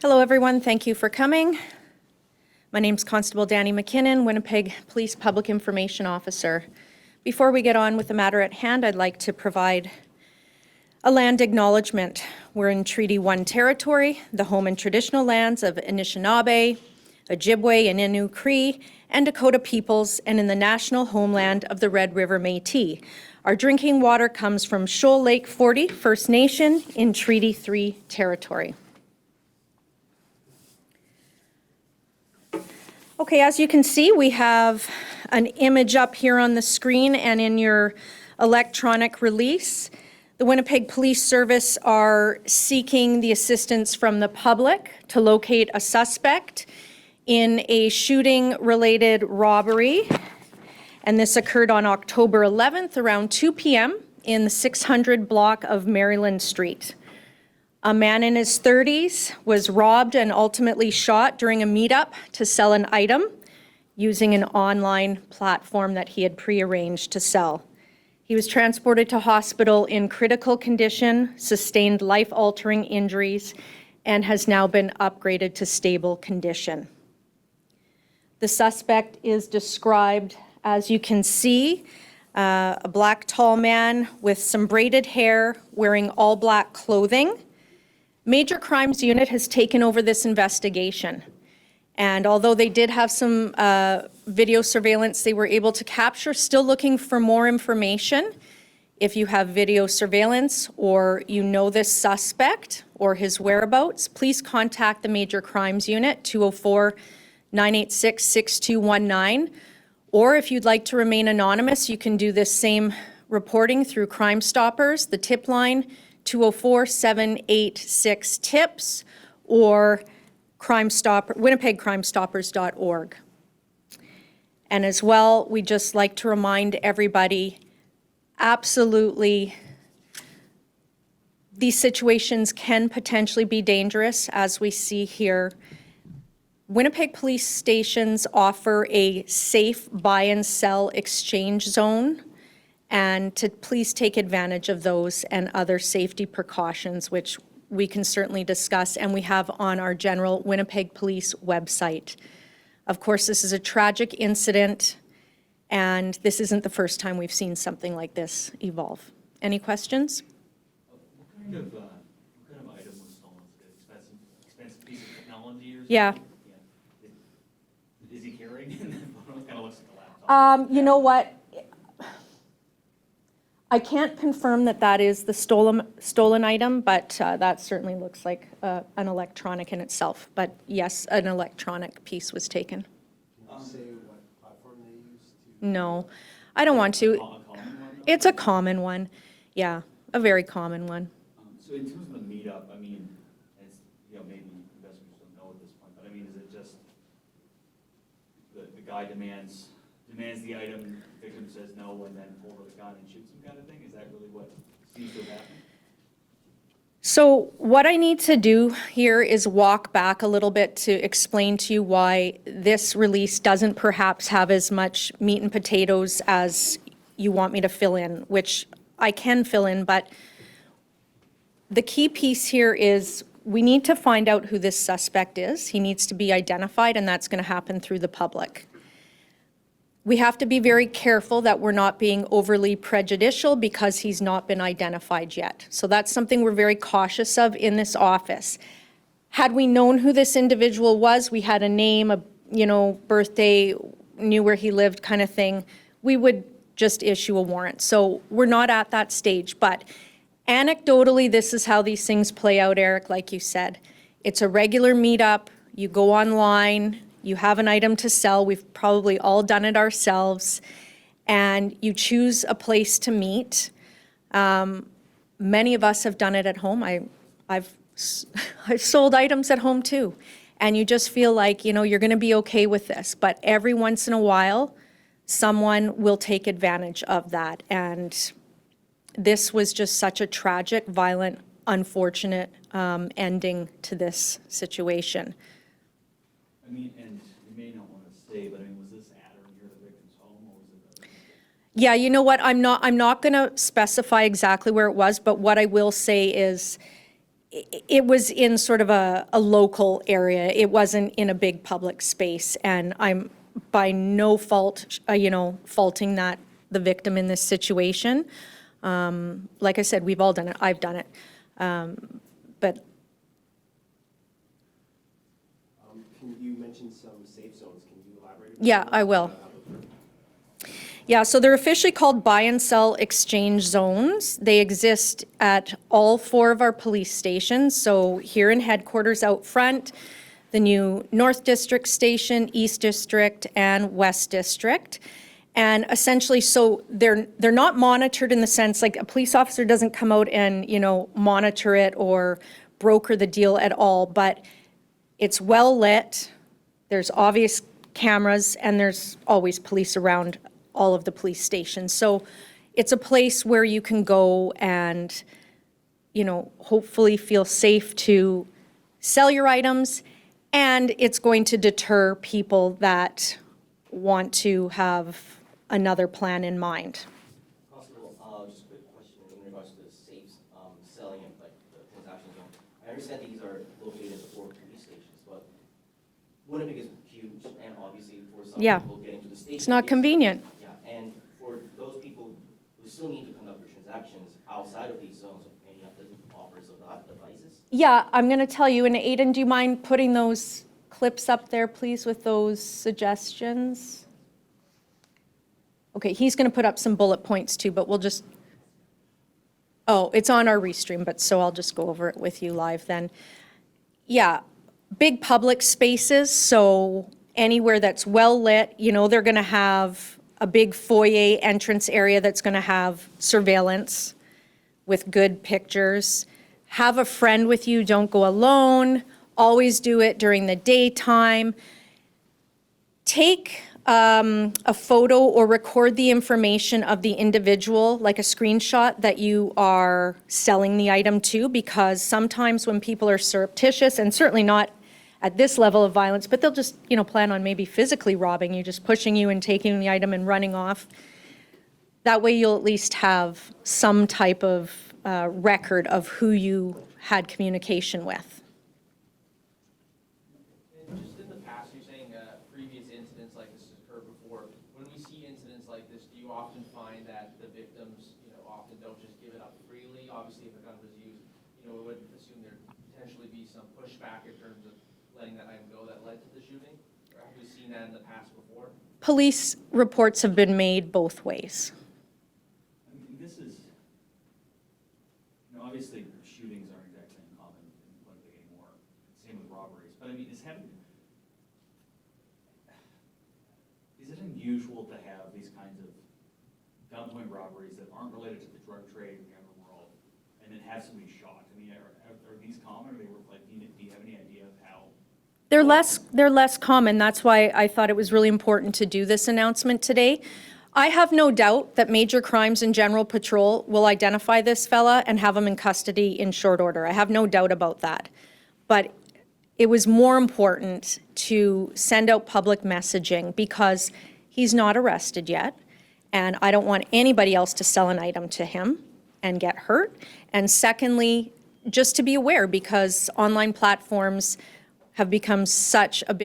Hello, everyone. Thank you for coming. My name's Constable Danny McKinnon, Winnipeg Police Public Information Officer. Before we get on with the matter at hand, I'd like to provide a land acknowledgement. We're in Treaty 1 territory, the home and traditional lands of Anishinaabe, Ojibwe and Innu Cree, and Dakota peoples, and in the national homeland of the Red River Métis. Our drinking water comes from Shoal Lake 40 First Nation in Treaty 3 territory. Okay, as you can see, we have an image up here on the screen and in your electronic release. The Winnipeg Police Service are seeking the assistance from the public to locate a suspect in a shooting-related robbery. And this occurred on October 11th around 2 p.m. in the 600 block of Maryland Street. A man in his 30s was robbed and ultimately shot during a meetup to sell an item using an online platform that he had prearranged to sell. He was transported to hospital in critical condition, sustained life-altering injuries, and has now been upgraded to stable condition. The suspect is described, as you can see, a black tall man with some braided hair, wearing all black clothing. Major Crimes Unit has taken over this investigation. And although they did have some video surveillance they were able to capture, still looking for more information. If you have video surveillance or you know this suspect or his whereabouts, please contact the Major Crimes Unit, 204-986-6219. Or if you'd like to remain anonymous, you can do this same reporting through Crime Stoppers, the tip line, 204-786-TIPS, or winnipegcrimestoppers.org. And as well, we just like to remind everybody, absolutely, these situations can potentially be dangerous, as we see here. Winnipeg police stations offer a safe buy and sell exchange zone, and to please take advantage of those and other safety precautions, which we can certainly discuss and we have on our general Winnipeg Police website. Of course, this is a tragic incident, and this isn't the first time we've seen something like this evolve. Any questions? What kind of item was stolen? Expensive piece of technology or something? Yeah. Is he carrying it? It kind of looks like a laptop. You know what? I can't confirm that that is the stolen item, but that certainly looks like an electronic in itself. But yes, an electronic piece was taken. Can you say what platform they used to? No, I don't want to. A common one? It's a common one. Yeah, a very common one. So in terms of the meetup, I mean, it's, maybe investors don't know at this point, but I mean, is it just the guy demands the item, the victim says no, and then pulls out a gun and shoots him kind of thing? Is that really what seems to have happened? So what I need to do here is walk back a little bit to explain to you why this release doesn't perhaps have as much meat and potatoes as you want me to fill in, which I can fill in, but the key piece here is we need to find out who this suspect is. He needs to be identified, and that's going to happen through the public. We have to be very careful that we're not being overly prejudicial because he's not been identified yet. So that's something we're very cautious of in this office. Had we known who this individual was, we had a name, a birthday, knew where he lived kind of thing, we would just issue a warrant. So we're not at that stage, but anecdotally, this is how these things play out, Eric, like you said. It's a regular meetup, you go online, you have an item to sell, we've probably all done it ourselves, and you choose a place to meet. Many of us have done it at home. I've sold items at home too. And you just feel like, you're gonna be okay with this. But every once in a while, someone will take advantage of that. And this was just such a tragic, violent, unfortunate ending to this situation. I mean, and you may not want to say, but I mean, was this at or near the victim's home, or was it? Yeah, you know what? I'm not going to specify exactly where it was, but what I will say is it was in sort of a local area. It wasn't in a big public space, and I'm by no fault, faulting the victim in this situation. Like I said, we've all done it. I've done it. But You mentioned some safe zones. Can you elaborate? yeah, I will. Yeah, so they're officially called buy and sell exchange zones. They exist at all 4 of our police stations. So here in headquarters out front, the new North District Station, East District, and West District. And essentially, so they're not monitored in the sense, like a police officer doesn't come out and, monitor it or broker the deal at all, but it's well lit, there's obvious cameras, and there's always police around all of the police stations. So it's a place where you can go and, hopefully feel safe to sell your items, and it's going to deter people that want to have another plan in mind. Constable, just a quick question in regards to the safe selling and like the transaction zone. I understand these are located at the 4 police stations, but Winnipeg is huge, and obviously for some Yeah. people getting to the station. It's not convenient. Yeah, and for those people who still need to conduct their transactions outside of these zones, any of the offers of the devices? Yeah, I'm going to tell you, and Aiden, do you mind putting those clips up there, please, with those suggestions? Okay, he's going to put up some bullet points too, but we'll just, it's on our restream, but so I'll just go over it with you live then. Yeah, big public spaces, so anywhere that's well lit, they're going to have a big foyer entrance area that's going to have surveillance with good pictures. Have a friend with you, don't go alone. Always do it during the daytime. Take a photo or record the information of the individual, like a screenshot that you are selling the item to, because sometimes when people are surreptitious, and certainly not at this level of violence, but they'll just, plan on maybe physically robbing you, just pushing you and taking the item and running off. That way you'll at least have some type of record of who you had communication with. And just in the past, you're saying previous incidents like this has occurred before. When we see incidents like this, do you often find that the victims, often don't just give it up freely? Obviously, if a gun was used, we would assume there'd potentially be some pushback in terms of letting that item go that led to the shooting? Or have we seen that in the past before? Police reports have been made both ways. I mean, this is, obviously shootings aren't exactly uncommon in Winnipeg anymore. Same with robberies. But I mean, is it unusual to have these kinds of gunpoint robberies that aren't related to the drug trade in the outer world, and then have somebody shot? I mean, are these common? Or do you have any idea of how? They're less common. That's why I thought it was really important to do this announcement today. I have no doubt that Major Crimes and General Patrol will identify this fella and have him in custody in short order. I have no doubt about that. But it was more important to send out public messaging because he's not arrested yet, and I don't want anybody else to sell an item to him and get hurt. And secondly, just to be aware, because online platforms have become such a big